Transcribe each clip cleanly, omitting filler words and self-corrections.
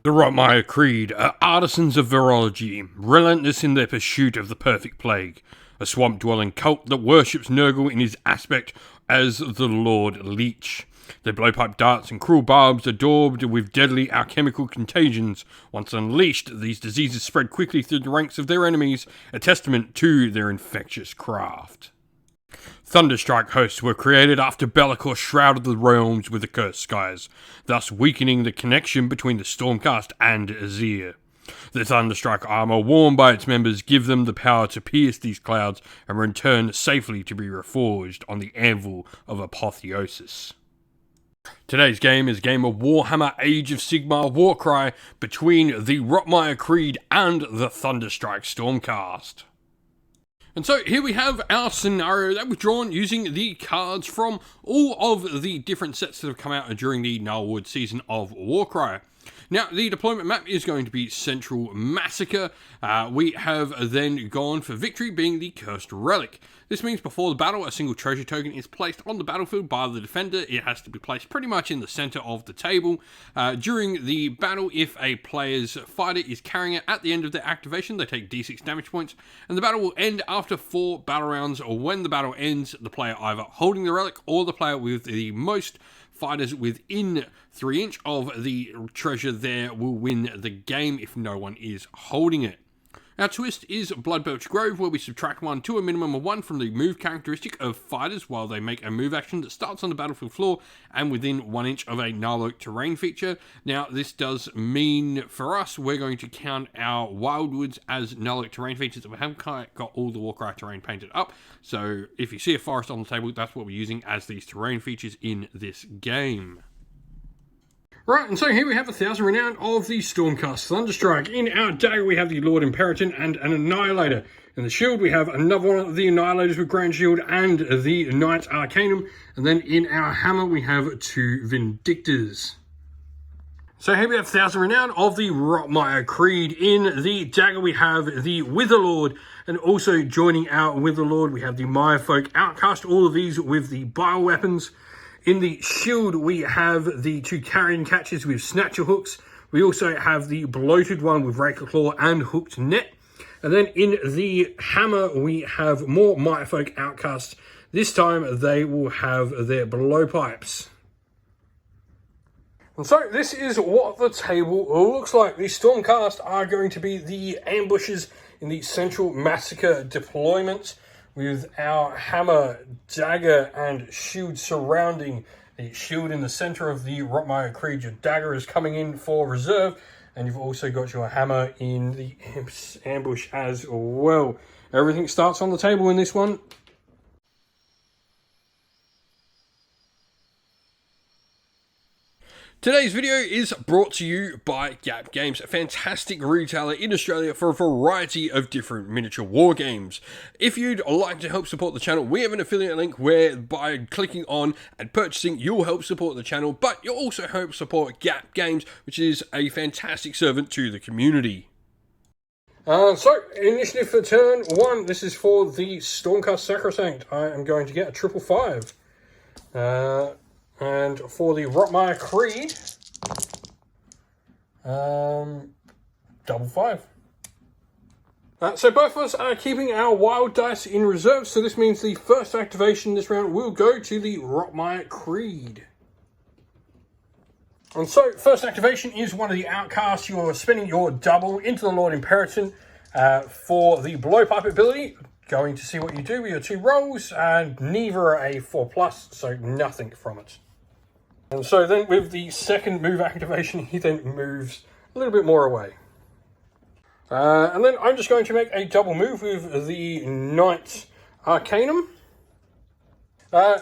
The Rotmire Creed are artisans of virology, relentless in their pursuit of the perfect plague, a swamp-dwelling cult that worships Nurgle in his aspect as the Lord Leech. Their blowpipe darts and cruel barbs are daubed with deadly alchemical contagions. Once unleashed, these diseases spread quickly through the ranks of their enemies, a testament to their infectious craft. Thunderstrike hosts were created after Be'lakor shrouded the realms with the cursed skies, thus weakening the connection between the Stormcast and Azir. The Thunderstrike armor worn by its members give them the power to pierce these clouds and return safely to be reforged on the anvil of apotheosis. Today's game is a game of Warhammer Age of Sigmar Warcry between the Rotmire Creed and the Thunderstrike Stormcast. And so here we have our scenario that was drawn using the cards from all of the different sets that have come out during the Nullwood season of Warcry. Now, the deployment map is going to be Central Massacre. We have then gone for victory being the Cursed Relic. This means before the battle, a single treasure token is placed on the battlefield by the defender. It has to be placed pretty much in the center of the table. During the battle, if a player's fighter is carrying it at the end of their activation, they take d6 damage points, and the battle will end after 4 battle rounds, or when the battle ends, the player either holding the relic or the player with the most fighters within 3 inch of the treasure there will win the game if no one is holding it. Our twist is Bloodbelch Grove, where we subtract 1 to a minimum of 1 from the move characteristic of fighters while they make a move action that starts on the battlefield floor and within 1 inch of a Gnarloak terrain feature. Now, this does mean for us, we're going to count our Wildwoods as Gnarloak terrain features. We haven't quite got all the Warcry terrain painted up, so if you see a forest on the table, that's what we're using as these terrain features in this game. Right, and so here we have 1,000 Renown of the Stormcast Thunderstrike. In our dagger we have the Lord Imperator and an Annihilator. In the shield we have another one of the Annihilators with Grand Shield and the Knight Arcanum. And then in our hammer we have 2 Vindictors. So here we have 1,000 Renown of the Rotmire Creed. In the dagger we have the Witherlord, and also joining our Witherlord we have the Mirefolk Outcast, all of these with the bile weapons. In the shield, we have the 2 carrion catches with snatcher hooks. We also have the bloated one with raker claw and hooked net. And then in the hammer, we have more Mirefolk outcasts. This time, they will have their blowpipes. And so this is what the table looks like. The Stormcast are going to be the ambushes in the Central Massacre deployment, with our hammer, dagger, and shield surrounding the shield in the center of the Rotmire Creed. Your dagger is coming in for reserve, and you've also got your hammer in the ambush as well. Everything starts on the table in this one. Today's video is brought to you by Gap Games, a fantastic retailer in Australia for a variety of different miniature war games. If you'd like to help support the channel, we have an affiliate link where by clicking on and purchasing, you'll help support the channel, but you'll also help support Gap Games, which is a fantastic servant to the community. So, initiative for turn 1, this is for the Stormcast Sacrosanct. I am going to get a 555. And for the Rotmire Creed, 555. So both of us are keeping our wild dice in reserve, so this means the first activation this round will go to the Rotmire Creed. And so, first activation is one of the outcasts. You're spending your double into the Lord Imperator for the blowpipe ability. Going to see what you do with your 2 rolls, and neither are a 4+, so nothing from it. And so then with the second move activation, he then moves a little bit more away. And then I'm just going to make a double move with the Knight Arcanum.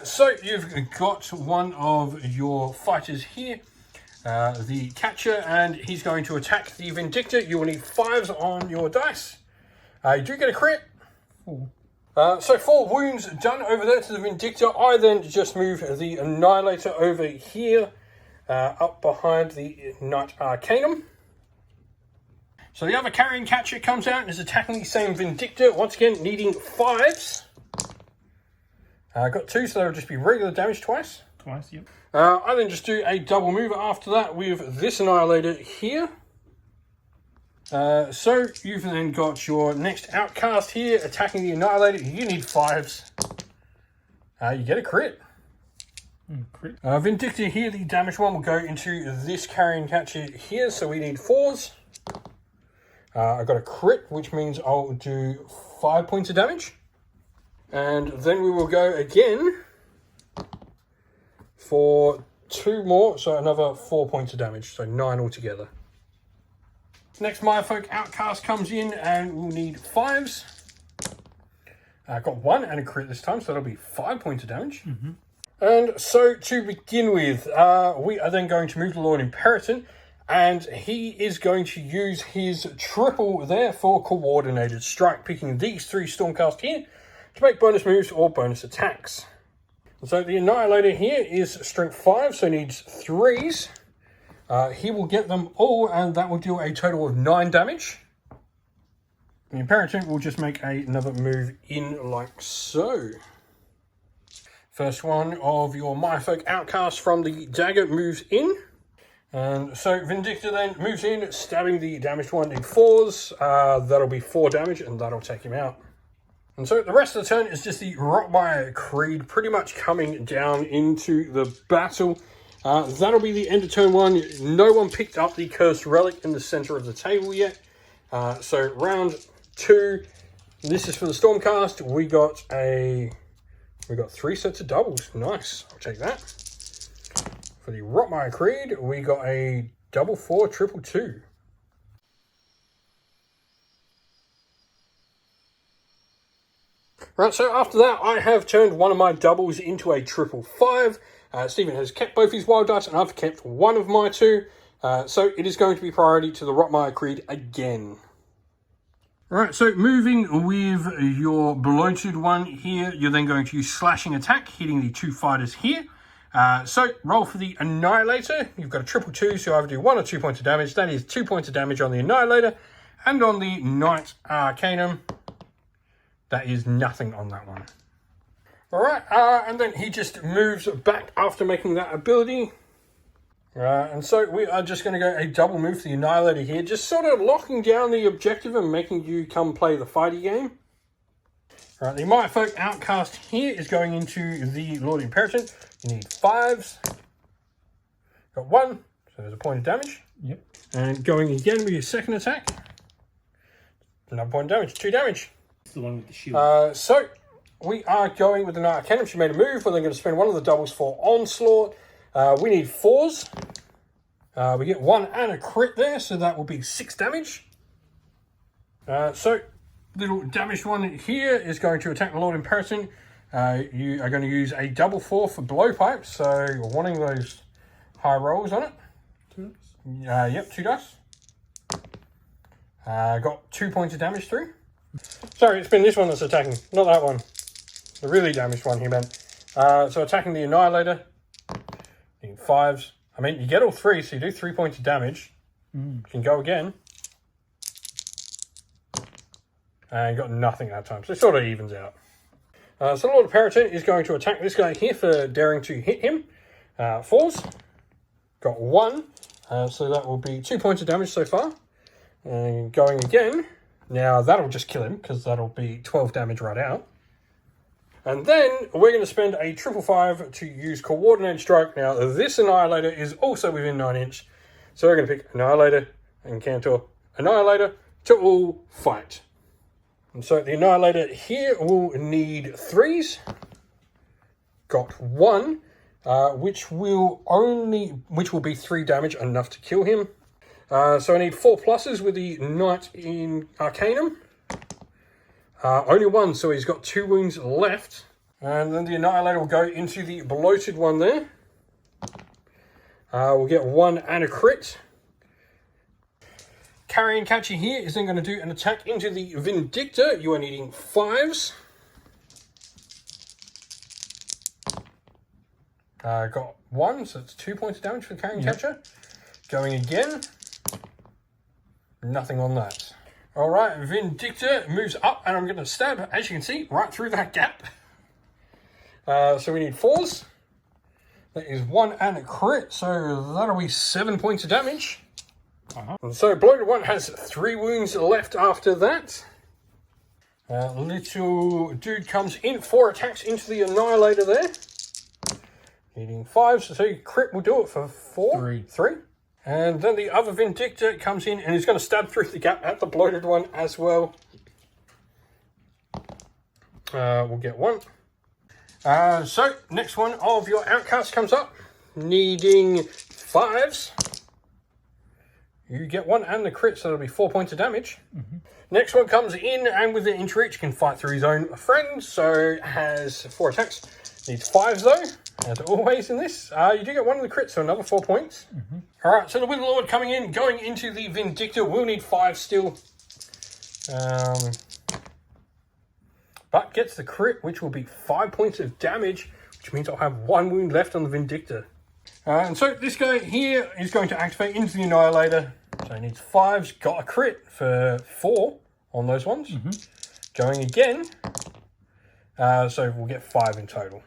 So you've got one of your fighters here, the Catcher, and he's going to attack the Vindictor. You will need 5s on your dice. You do get a crit. Ooh. So 4 wounds done over there to the Vindictor. I then just move the Annihilator over here, up behind the Knight Arcanum. So the other Carrion Catcher comes out and is attacking the same Vindictor, once again needing 5s. I got 2, so that'll just be regular damage twice. Yep. I then just do a double move after that with this Annihilator here. So you've then got your next outcast here attacking the Annihilator. You need 5s. You get a crit. Crit. Vindictor here, the damage one will go into this carrying catcher here, so we need 4s. I got a crit, which means I'll do 5 points of damage. And then we will go again for 2 more, so another 4 points of damage, so 9 altogether. Next Mirefolk Outcast comes in and we'll need 5s. I got 1 and a crit this time, so that'll be 5 points of damage. And so to begin with, we are then going to move the Lord Imperator, and he is going to use his triple there for Coordinated Strike, picking these 3 Stormcast here to make bonus moves or bonus attacks. So the Annihilator here is strength 5, so needs 3s. He will get them all, and that will deal a total of 9 damage. The Imperator will just make another move in like so. First one of your Mirefolk Outcast from the dagger moves in. And so Vindictor then moves in, stabbing the damaged one in 4s. That'll be 4 damage, and that'll take him out. And so the rest of the turn is just the Rotmire Creed pretty much coming down into the battle. That'll be the end of turn 1. No one picked up the Cursed Relic in the center of the table yet. So round 2, this is for the Stormcast. We got 3 sets of doubles. Nice, I'll take that. For the Rotmire Creed, we got a double 4, triple 2. Right, so after that, I have turned one of my doubles into a triple 5. Stephen has kept both his wild dice, and I've kept one of my 2. So it is going to be priority to the Rotmire Creed again. Right, so moving with your bloated one here, you're then going to use slashing attack, hitting the 2 fighters here. So roll for the Annihilator. You've got a triple 2, so you either do 1 or 2 points of damage. That is 2 points of damage on the Annihilator, and on the Knight Arcanum, that is nothing on that one. Alright, and then he just moves back after making that ability. And so we are just going to go a double move for the Annihilator here, just sort of locking down the objective and making you come play the fighty game. Alright, the Mirefolk Outcast here is going into the Lord Imperator. You need 5s. Got 1, so there's a point of damage. Yep. And going again with your second attack. Another point of damage, 2 damage. It's the one with the shield. So we are going with the Knight Arcanum. She made a move. We're then going to spend one of the doubles for Onslaught. We need 4s. We get 1 and a crit there, so that will be 6 damage. So little damaged one here is going to attack the Lord Imperator. You are going to use a double 4 for blowpipe, so you're wanting those high rolls on it. 2 dice? Yep, 2 dice. Got 2 points of damage through. Sorry, it's been this one that's attacking, not that one. The really damaged one he meant. So attacking the Annihilator. Need 5s. I mean, you get all 3, so you do 3 points of damage. You can go again. And got nothing that time, so it sort of evens out. So Lord Imperator is going to attack this guy here for daring to hit him. 4s. Got 1. So that will be 2 points of damage so far. And going again. Now that'll just kill him, because that'll be 12 damage right out. And then we're going to spend a triple 5 to use Coordinated Strike. Now this Annihilator is also within 9 inch. So we're going to pick Annihilator and Cantor Annihilator to all fight. And so the Annihilator here will need 3s. Got 1, which will be 3 damage, enough to kill him. So I need 4 pluses with the Knight in Arcanum. Only 1, so he's got 2 wounds left. And then the Annihilator will go into the bloated one there. We'll get 1 and a crit. Carrion Catcher here is then going to do an attack into the Vindictor. You are needing 5s. Got 1, so it's 2 points of damage for the Carrion Catcher. Going again. Nothing on that. Alright, Vindictor moves up, and I'm going to stab, as you can see, right through that gap. So we need 4s. That is 1 and a crit, so that'll be 7 points of damage. Uh-huh. So Bloated One has 3 wounds left after that. Little dude comes in, 4 attacks into the Annihilator there. Needing 5s, so crit will do it for 4? 3. And then the other Vindictor comes in and is going to stab through the gap at the Bloated One as well. We'll get 1. So, next one of your Outcasts comes up. Needing 5s. You get 1 and the crit, so that'll be 4 points of damage. Next one comes in and with the inch reach can fight through his own friend, so has 4 attacks. Needs 5s though, as always in this. You do get 1 of the crit, so another 4 points. Alright, so the Wind Lord coming in, going into the Vindictor, will need 5 still. But gets the crit, which will be 5 points of damage, which means I'll have 1 wound left on the Vindictor. And so this guy here is going to activate into the Annihilator. So he needs 5s, got a crit for 4 on those ones. Going again. So we'll get 5 in total.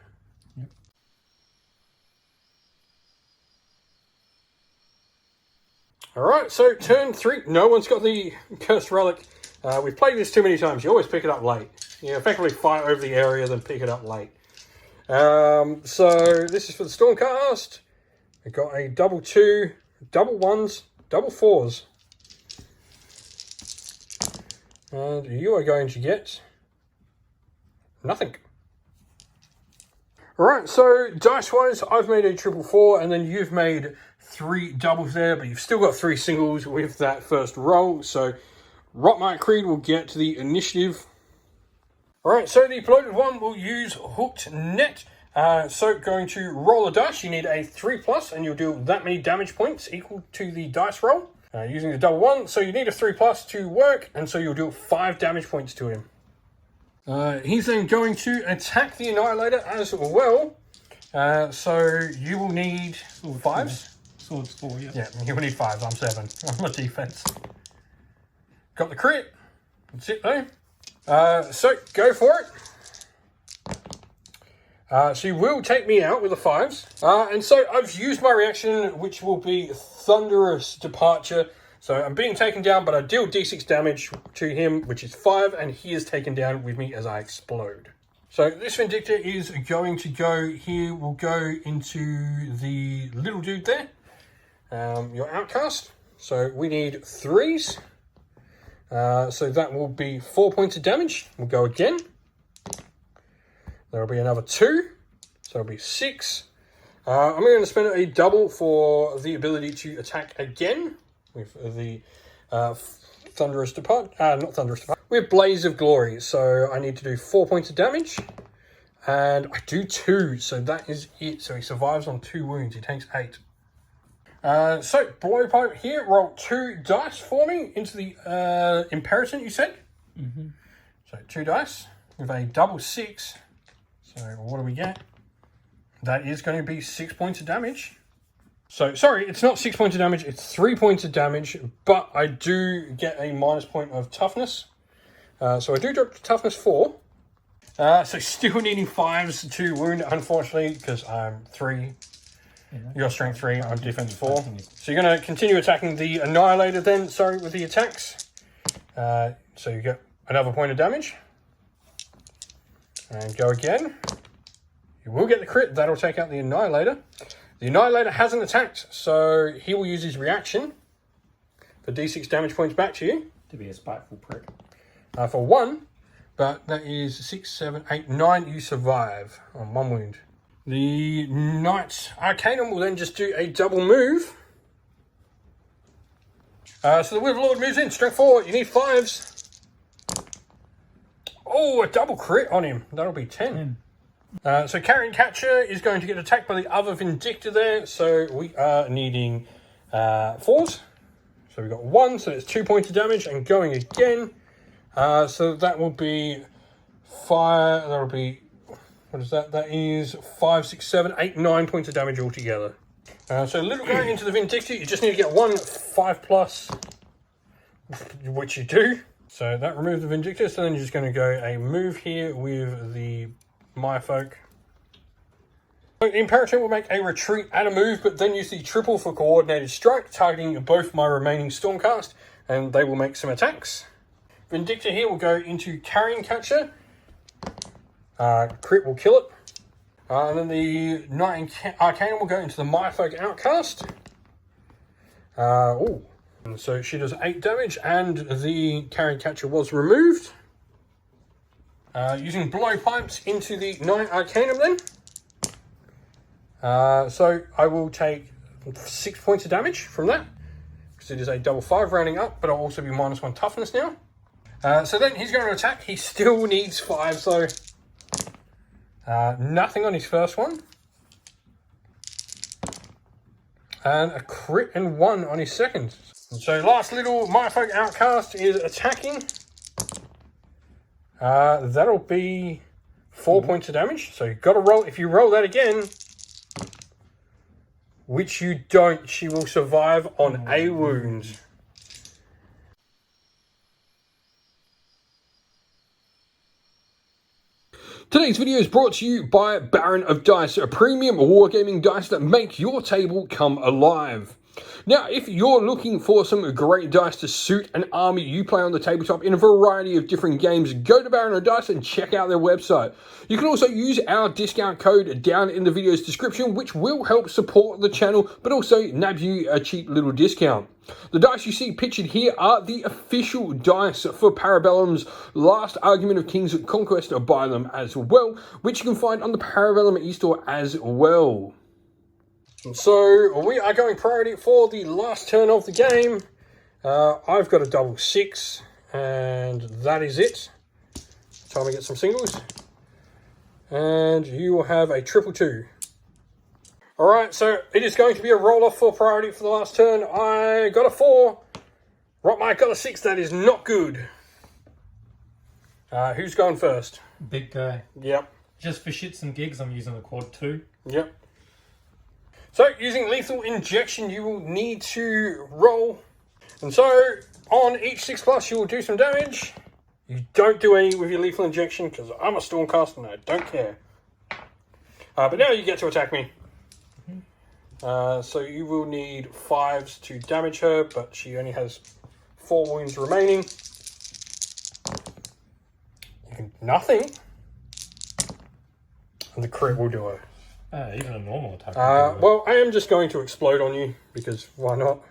Alright, so turn 3. No one's got the Cursed Relic. We've played this too many times. You always pick it up late. You effectively fight over the area, then pick it up late. So this is for the Stormcast. We've got a double 2, double 1s, double 4s. And you are going to get nothing. Alright, so dice-wise, I've made a 4-4, and then you've made 3 doubles there, but you've still got 3 singles with that first roll. So Rotmire Creed will get to the initiative. Alright, so the Bloated One will use Hooked Net. So going to roll a dice, you need a 3+, and you'll do that many damage points equal to the dice roll. Using the double 1, so you need a 3+ to work, and so you'll do 5 damage points to him. He's then going to attack the Annihilator as well. So you will need 5s. Swords 4, yeah. Yeah, you will need 5s. I'm 7. I'm on defense. Got the crit. That's it though. So go for it. So you will take me out with the 5s. And so I've used my reaction, which will be Thunderous Departure. So I'm being taken down, but I deal d6 damage to him, which is 5, and he is taken down with me as I explode. So this Vindictor is going to go here. We'll go into the little dude there. Your Outcast. So we need 3s. So that will be 4 points of damage. We'll go again. There'll be another 2. So it'll be 6. I'm going to spend a double for the ability to attack again with the Thunderous Depart. Not Thunderous Depart. With Blaze of Glory. So I need to do 4 points of damage. And I do 2. So that is it. So he survives on 2 wounds. He takes 8. So Blowpipe here. Roll 2 dice for me into the Imperator, you said? So 2 dice with a double 6. So what do we get? That is going to be 6 points of damage. So, sorry, it's not 6 points of damage, it's 3 points of damage, but I do get a minus point of toughness. So I do drop to toughness 4. So still needing 5s to wound, unfortunately, because I'm 3. Yeah, you're strength 3, I'm defense 4. So you're going to continue attacking the Annihilator then, sorry, with the attacks. So you get another point of damage. And go again. You will get the crit. That'll take out the Annihilator. The Annihilator hasn't attacked, so he will use his reaction for d6 damage points back to you. To be a spiteful prick. For 1, but that is 6, 7, 8, 9. You survive on 1 wound. The Knight Arcanum will then just do a double move. So the Wizard Lord moves in. Strength 4. You need 5s. Oh, a double crit on him. That'll be 10. So Carrion Catcher is going to get attacked by the other Vindictor there. So we are needing 4s. So we've got 1, so it's 2 points of damage. And going again. So that will be 5. That'll be, what is that? That is 5, 6, 7, 8, 9 points of damage altogether. So little guy into the Vindictor. You just need to get 1 5+, which you do. So that removes the Vindictor, so then you're just going to go a move here with the Mirefolk. So the Imperator will make a retreat and a move, but then use the triple for coordinated strike, targeting both my remaining Stormcast, and they will make some attacks. Vindicta here will go into Carrion Catcher. Crit will kill it. And then the Knight Arcane will go into the Myfolk Outcast. And so she does 8 damage, and the Carrion Catcher was removed. Using Blowpipes into the Knight Arcanum then. So I will take 6 points of damage from that, because it is a double 5 rounding up, but I'll also be -1 toughness now. So then he's going to attack. He still needs 5, so nothing on his first one. And a crit and 1 on his second. And so last little Myfolk Outcast is attacking. That'll be 4 points of damage. So you've got to roll. If you roll that again, which you don't, she will survive on a wound. Today's video is brought to you by Baron of Dice, a premium wargaming dice that make your table come alive. Now, if you're looking for some great dice to suit an army you play on the tabletop in a variety of different games, go to Baron of Dice and check out their website. You can also use our discount code down in the video's description, which will help support the channel, but also nab you a cheap little discount. The dice you see pictured here are the official dice for Parabellum's Last Argument of King's Conquest by them as well, which you can find on the Parabellum e-store as well. So we are going priority for the last turn of the game. I've got a double 6, and that is it. Time to get some singles. And you will have a triple 2. Alright, so it is going to be a roll-off for priority for the last turn. I got a 4. Rotmire got a 6. That is not good. Who's going first? Big guy. Yep. Just for shits and gigs, I'm using the quad 2. Yep. So, using Lethal Injection, you will need to roll. And so, on each 6+, you will do some damage. You don't do any with your Lethal Injection, because I'm a Stormcast and I don't care. But now you get to attack me. So you will need 5s to damage her, but she only has 4 wounds remaining. Nothing. And the crit will do it. Even a normal attack. Well, I am just going to explode on you, because why not?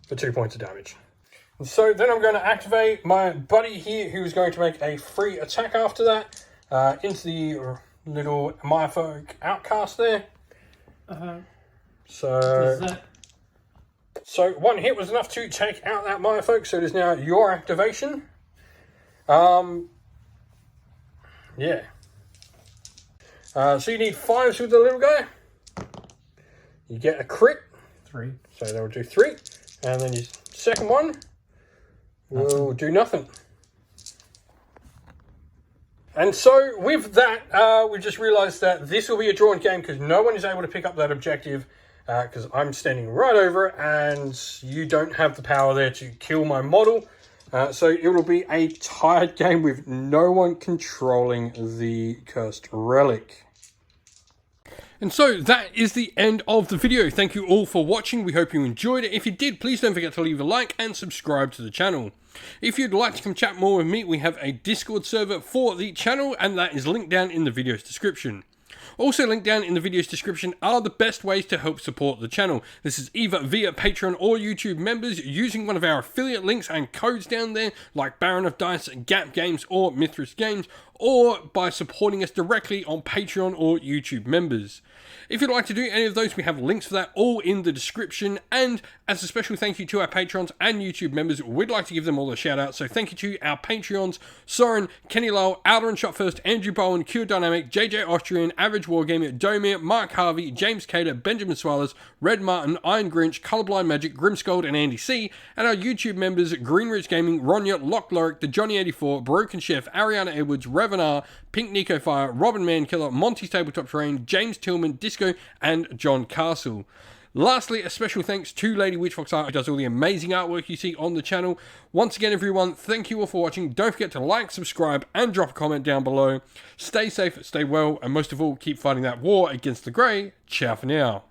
For 2 points of damage. And so then I'm going to activate my buddy here, who is going to make a free attack after that, into the little Myfolk Outcast there. So 1 hit was enough to take out that Myfolk, so it is now your activation. Yeah. So you need 5s with the little guy. You get a crit. 3. So that will do 3. And then your second one will do nothing. And so with that, we just realised that this will be a drawn game because no one is able to pick up that objective because I'm standing right over it and you don't have the power there to kill my model. So it will be a tied game with no one controlling the cursed relic. And so that is the end of the video. Thank you all for watching. We hope you enjoyed it. If you did, please don't forget to leave a like and subscribe to the channel. If you'd like to come chat more with me, we have a Discord server for the channel, and that is linked down in the video's description. Also linked down in the video's description are the best ways to help support the channel. This is either via Patreon or YouTube members using one of our affiliate links and codes down there, like Baron of Dice, Gap Games, or Mithras Games, or by supporting us directly on Patreon or YouTube members. If you'd like to do any of those, we have links for that all in the description. And as a special thank you to our Patrons and YouTube members, we'd like to give them all a shout out. So thank you to our Patreons, Soren, Kenny Lowell, Outer and Shot First, Andrew Bowen, Q Dynamic, JJ Austrian, Average Wargamer, Domir, Mark Harvey, James Cater, Benjamin Swallows, Red Martin, Iron Grinch, Colorblind Magic, Grimscold, and Andy C. And our YouTube members, Greenridge Gaming, Ronya, Lock Lorick, The Johnny84, Broken Chef, Ariana Edwards, Revenar, Pink Nico Fire, Robin Mankiller, Monty's Tabletop Terrain, James Tillman, Disco, and John Castle. Lastly, a special thanks to Lady Witchfox Art, who does all the amazing artwork you see on the channel. Once again, everyone, thank you all for watching. Don't forget to like, subscribe, and drop a comment down below. Stay safe, stay well, and most of all, keep fighting that war against the Grey. Ciao for now.